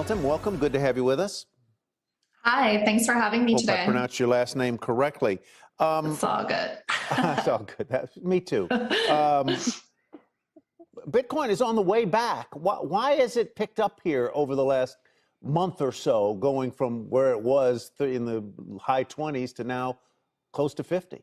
MELTEM, welcome. Good to have you with us. Hi, thanks for having me today. Hope I pronounced your last name correctly. It's all good. It's all good. Me too. Bitcoin is on the way back. Why has it picked up here over the last month or so, going from where it was in the high 20s to now close to 50?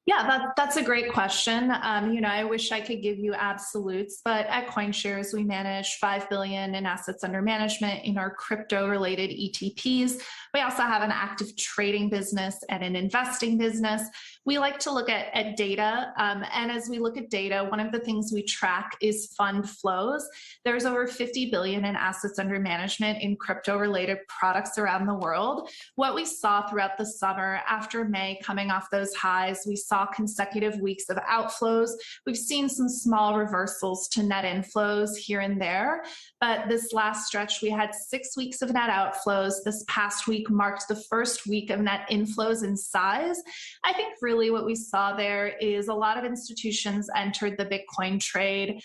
Yeah, that's a great question. I wish I could give you absolutes, but at CoinShares, we manage $5 billion in assets under management in our crypto-related ETPs. We also have an active trading business and an investing business. We like to look at data, and as we look at data, one of the things we track is fund flows. There's over 50 billion in assets under management in crypto-related products around the world. What we saw throughout the summer, after May coming off those highs, we saw consecutive weeks of outflows. We've seen some small reversals to net inflows here and there, but this last stretch, we had 6 weeks of net outflows. This past week marked the first week of net inflows in size. I think really what we saw there is a lot of institutions entered the Bitcoin trade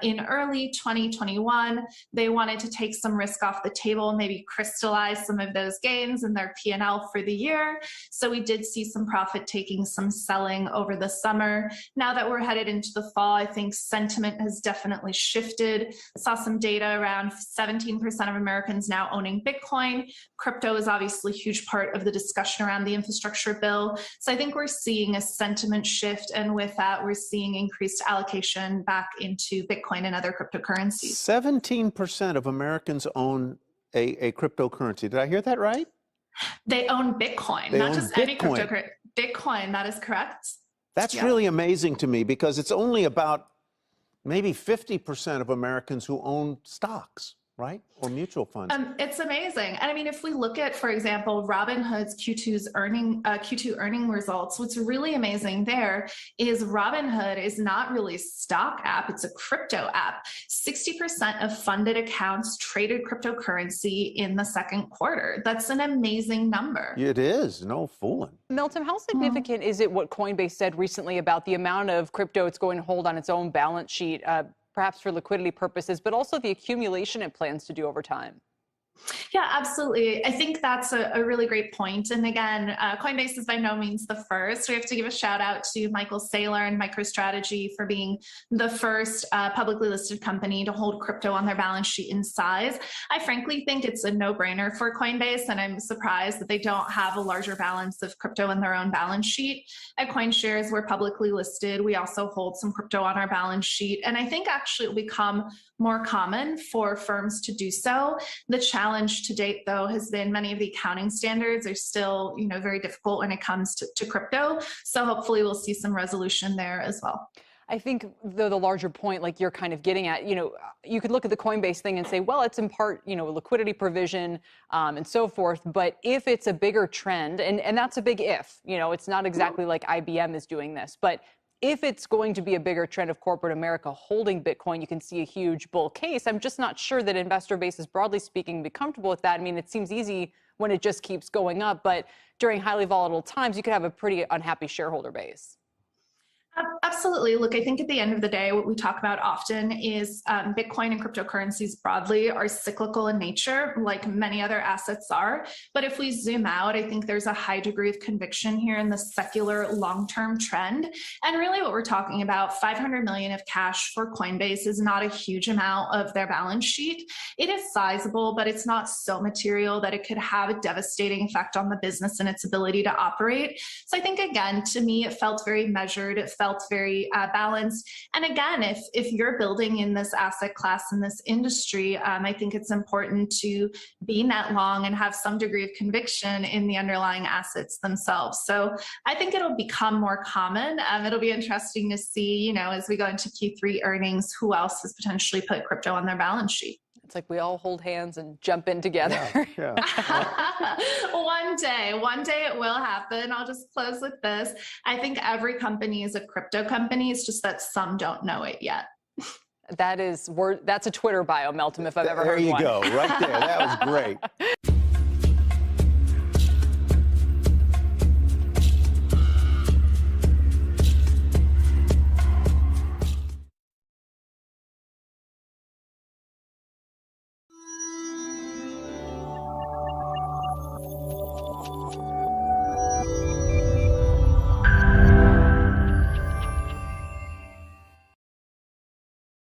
in early 2021. They wanted to take some risk off the table, maybe crystallize some of those gains in their P&L for the year. So we did see some profit taking, some selling over the summer. Now that we're headed into the fall, I think sentiment has definitely shifted. Saw some data around 17% of Americans now owning Bitcoin. Crypto is obviously a huge part of the discussion around the infrastructure bill. So I think we're seeing a sentiment shift, and with that, we're seeing increased allocation back into Bitcoin and other cryptocurrencies. 17% of Americans own a cryptocurrency. Did I hear that right? They own Bitcoin, not just any cryptocurrency. Bitcoin, that is correct. That's really amazing to me, because it's only about maybe 50% of Americans who own stocks, right? Or mutual funds. It's amazing. And I mean, if we look at, for example, Robinhood's Q2 earning results, what's really amazing there is Robinhood is not really a stock app, it's a crypto app. 60% of funded accounts traded cryptocurrency in the second quarter. That's an amazing number. It is, no fooling. MELTEM, how significant is it what Coinbase said recently about the amount of crypto it's going to hold on its own balance sheet, perhaps for liquidity purposes, but also the accumulation it plans to do over time? Yeah, absolutely. I think that's a really great point. And again, Coinbase is by no means the first. We have to give a shout out to Michael Saylor and MicroStrategy for being the first publicly listed company to hold crypto on their balance sheet in size. I frankly think it's a no-brainer for Coinbase, and I'm surprised that they don't have a larger balance of crypto in their own balance sheet. At CoinShares, we're publicly listed. We also hold some crypto on our balance sheet, and I think actually it will become more common for firms to do so. The challenge to date, though, has been many of the accounting standards are still, very difficult when it comes to crypto. So hopefully we'll see some resolution there as well. I think the larger point, like you're kind of getting at, you could look at the Coinbase thing and say, well, it's in part, liquidity provision and so forth. But if it's a bigger trend, and that's a big if, it's not exactly like IBM is doing this, but if it's going to be a bigger trend of corporate America holding Bitcoin, you can see a huge bull case. I'm just not sure that investor bases, broadly speaking, be comfortable with that. I mean, it seems easy when it just keeps going up, but during highly volatile times, you could have a pretty unhappy shareholder base. Absolutely. Look, I think at the end of the day, what we talk about often is Bitcoin and cryptocurrencies broadly are cyclical in nature, like many other assets are. But if we zoom out, I think there's a high degree of conviction here in the secular long-term trend. And really what we're talking about, 500 million of cash for Coinbase is not a huge amount of their balance sheet. It is sizable, but it's not so material that it could have a devastating effect on the business and its ability to operate. So I think, again, to me, it felt very measured. It felt very balanced. And again, if you're building in this asset class, in this industry, I think it's important to be net long and have some degree of conviction in the underlying assets themselves. So I think it'll become more common. It'll be interesting to see, as we go into Q3 earnings, who else has potentially put crypto on their balance sheet. It's like we all hold hands and jump in together. Yeah. One day it will happen. I'll just close with this. I think every company is a crypto company. It's just that some don't know it yet. That's a Twitter bio, MELTEM, if I've ever heard one. There you go, right there. That was great.